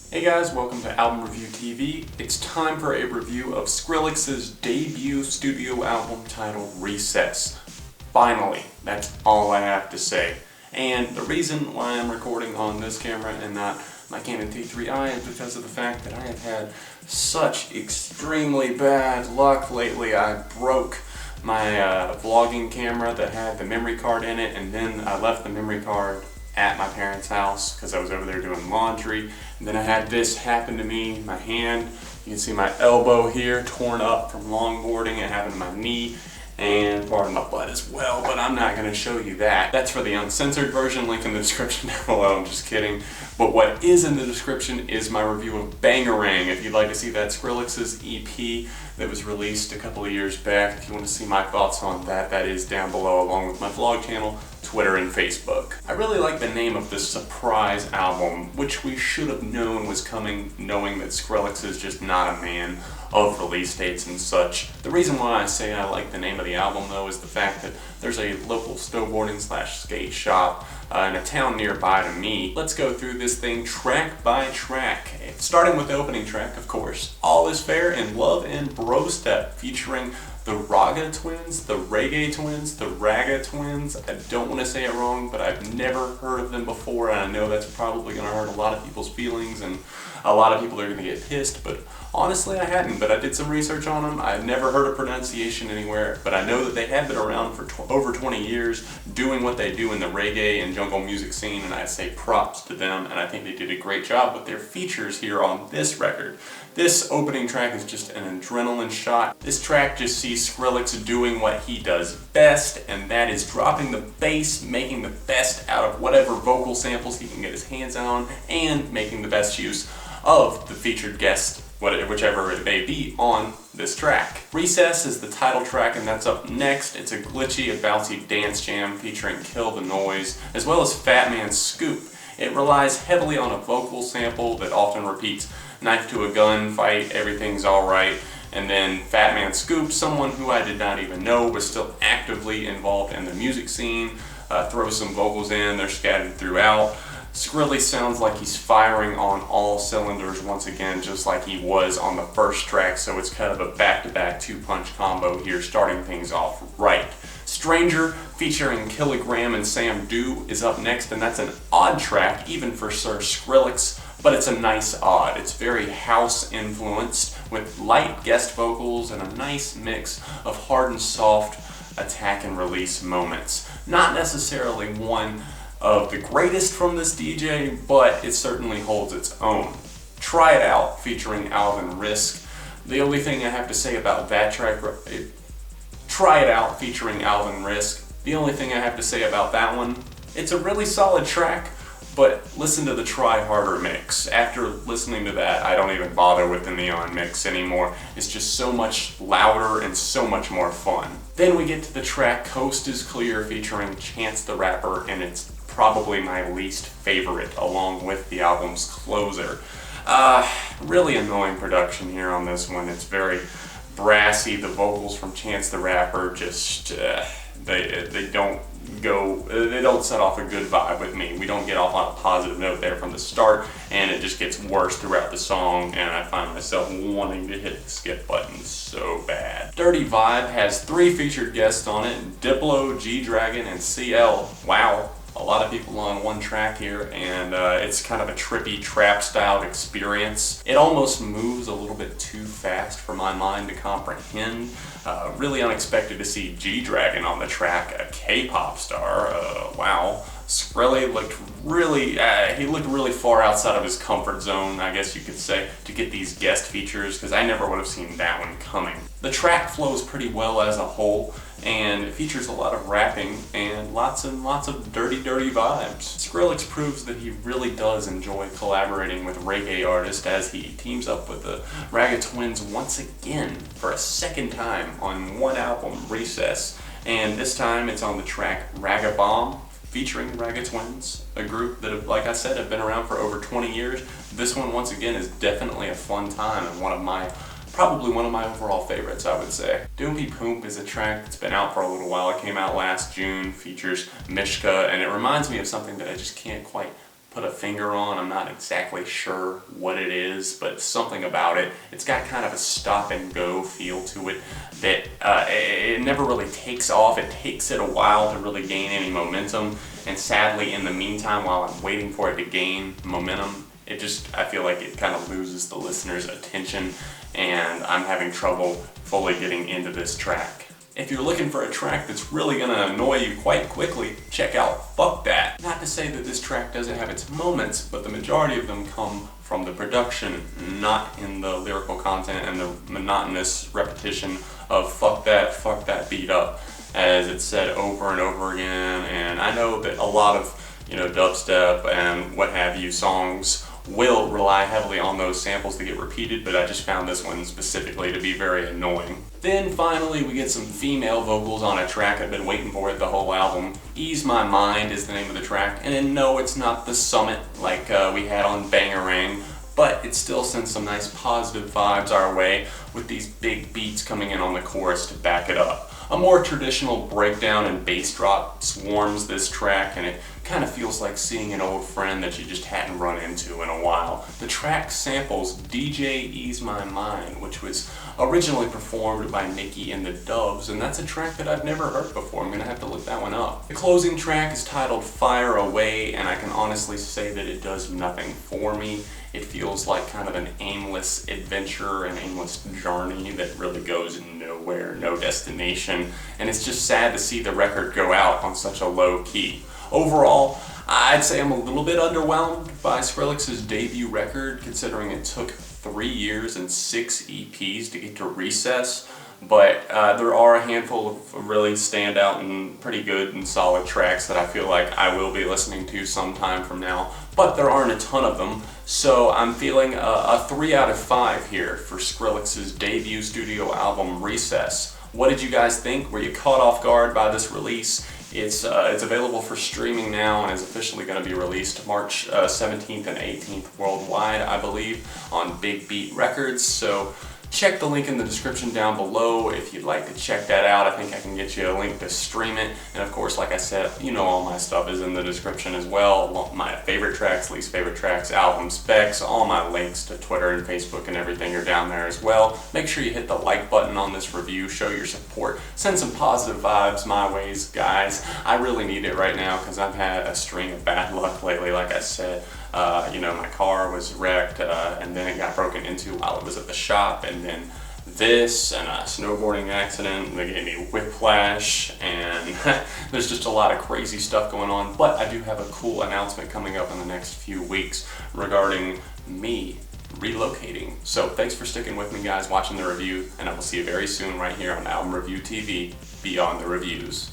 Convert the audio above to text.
Hey guys, welcome to Album Review TV. It's time for a review of Skrillex's debut studio album titled Recess. Finally, that's all I have to say. And the reason why I'm recording on this camera and not my Canon T3i is because of the fact that I have had such extremely bad luck lately. I broke my vlogging camera that had the memory card in it, and then I left the memory card at my parents' house because I was over there doing laundry. And then I had this happen to me, my hand. You can see my elbow here torn up from longboarding. It happened to my knee and part of my butt as well, but I'm not going to show you that. That's for the uncensored version, link in the description down below. I'm just kidding. But what is in the description is my review of Bangarang. If you'd like to see that, Skrillex's EP that was released a couple of years back. If you want to see my thoughts on that, that is down below along with my vlog channel, Twitter, and Facebook. I really like the name of this surprise album, which we should have known was coming, knowing that Skrillex is just not a man of release dates and such. The reason why I say I like the name of the album though is the fact that there's a local snowboarding / skate shop in a town nearby to me. Let's go through this thing track by track. Starting with the opening track, of course, All Is Fair in Love and Brostep, featuring the Raga Twins, the Reggae Twins, the Raga Twins. I don't want to say it wrong, but I've never heard of them before, and I know that's probably going to hurt a lot of people's feelings, and a lot of people are going to get pissed, but honestly I hadn't, but I did some research on them. I've never heard a pronunciation anywhere, but I know that they have been around for over 20 years doing what they do in the reggae and jungle music scene, and I say props to them, and I think they did a great job with their features here on this record. This opening track is just an adrenaline shot. This track just sees Skrillex doing what he does best, and that is dropping the bass, making the best out of whatever vocal samples he can get his hands on, and making the best use of the featured guest, whichever it may be, on this track. Recess is the title track, and that's up next. It's a glitchy and bouncy dance jam featuring Kill the Noise, as well as Fat Man's Scoop. It relies heavily on a vocal sample that often repeats knife to a gun, fight, everything's alright, and then Fat Man Scoop, someone who I did not even know was still actively involved in the music scene, throws some vocals in, they're scattered throughout. Skrillex's sounds like he's firing on all cylinders once again, just like he was on the first track, so it's kind of a back-to-back two-punch combo here, starting things off right. Stranger, featuring Kilogram and Sam Do, is up next, and that's an odd track, even for Sir Skrillex, but it's a nice odd. It's very house-influenced, with light guest vocals and a nice mix of hard and soft attack and release moments. Not necessarily one of the greatest from this DJ, but it certainly holds its own. Try It Out, featuring Alvin Risk. The only thing I have to say about that track, Try It Out, featuring Alvin Risk. The only thing I have to say about that one, it's a really solid track, but listen to the Try Harder mix. After listening to that, I don't even bother with the Neon mix anymore. It's just so much louder and so much more fun. Then we get to the track Coast is Clear, featuring Chance the Rapper, and it's probably my least favorite, along with the album's closer. Really annoying production here on this one. It's very brassy. The vocals from Chance the Rapper just they don't set off a good vibe with me. We don't get off on a positive note there from the start, and it just gets worse throughout the song, and I find myself wanting to hit the skip button so bad. Dirty Vibe has 3 featured guests on it: Diplo, G-Dragon, and CL. Wow. A lot of people on one track here, and it's kind of a trippy trap-styled experience. It almost moves a little bit too fast for my mind to comprehend. Really unexpected to see G-Dragon on the track, a K-pop star. Wow. Skrille looked really far outside of his comfort zone, I guess you could say, to get these guest features, because I never would have seen that one coming. The track flows pretty well as a whole, and it features a lot of rapping and lots of dirty vibes. Skrillex proves that he really does enjoy collaborating with reggae artists, as he teams up with the Raga Twins once again for a second time on one album, Recess, and this time it's on the track Raga Bomb, featuring Raga Twins, a group that, like I said, have been around for over 20 years. This one, once again, is definitely a fun time and probably one of my overall favorites, I would say. Doompy Poomp is a track that's been out for a little while. It came out last June, features Mishka, and it reminds me of something that I just can't quite put a finger on. I'm not exactly sure what it is, but something about it. It's got kind of a stop and go feel to it that it never really takes off. It takes it a while to really gain any momentum, and sadly in the meantime, while I'm waiting for it to gain momentum, I feel like it kind of loses the listener's attention, and I'm having trouble fully getting into this track. If you're looking for a track that's really gonna annoy you quite quickly, check out Fuck That. Not to say that this track doesn't have its moments, but the majority of them come from the production, not in the lyrical content and the monotonous repetition of fuck that beat up, as it's said over and over again. And I know that a lot of, dubstep and what have you songs will rely heavily on those samples to get repeated, but I just found this one specifically to be very annoying. Then finally we get some female vocals on a track I've been waiting for it the whole album. Ease My Mind is the name of the track, and no, it's not the Summit like we had on Bangarang, but it still sends some nice positive vibes our way with these big beats coming in on the chorus to back it up. A more traditional breakdown and bass drop swarms this track, and it kind of feels like seeing an old friend that you just hadn't run into in a while. The track samples DJ Ease My Mind, which was originally performed by Nicki and the Dubs, and that's a track that I've never heard before. I'm gonna have to look that one up. The closing track is titled Fire Away, and I can honestly say that it does nothing for me. It feels like kind of an aimless adventure, an aimless journey that really goes nowhere, no destination, and it's just sad to see the record go out on such a low key. Overall, I'd say I'm a little bit underwhelmed by Skrillex's debut record, considering it took 3 years and 6 EPs to get to Recess, but there are a handful of really standout and pretty good and solid tracks that I feel like I will be listening to sometime from now, but there aren't a ton of them, so I'm feeling a 3 out of 5 here for Skrillex's debut studio album, Recess. What did you guys think? Were you caught off guard by this release? It's available for streaming now and is officially going to be released March 17th and 18th worldwide, I believe, on Big Beat Records. So check the link in the description down below if you'd like to check that out. I think I can get you a link to stream it. And of course, like I said, all my stuff is in the description as well. My favorite tracks, least favorite tracks, album specs, all my links to Twitter and Facebook and everything are down there as well. Make sure you hit the like button on this review, show your support, send some positive vibes my ways, guys. I really need it right now because I've had a string of bad luck lately, like I said. My car was wrecked and then it got broken into while it was at the shop, and then this and a snowboarding accident that gave me whiplash, and there's just a lot of crazy stuff going on, but I do have a cool announcement coming up in the next few weeks regarding me relocating. So thanks for sticking with me, guys, watching the review, and I will see you very soon right here on Album Review TV, Beyond the Reviews.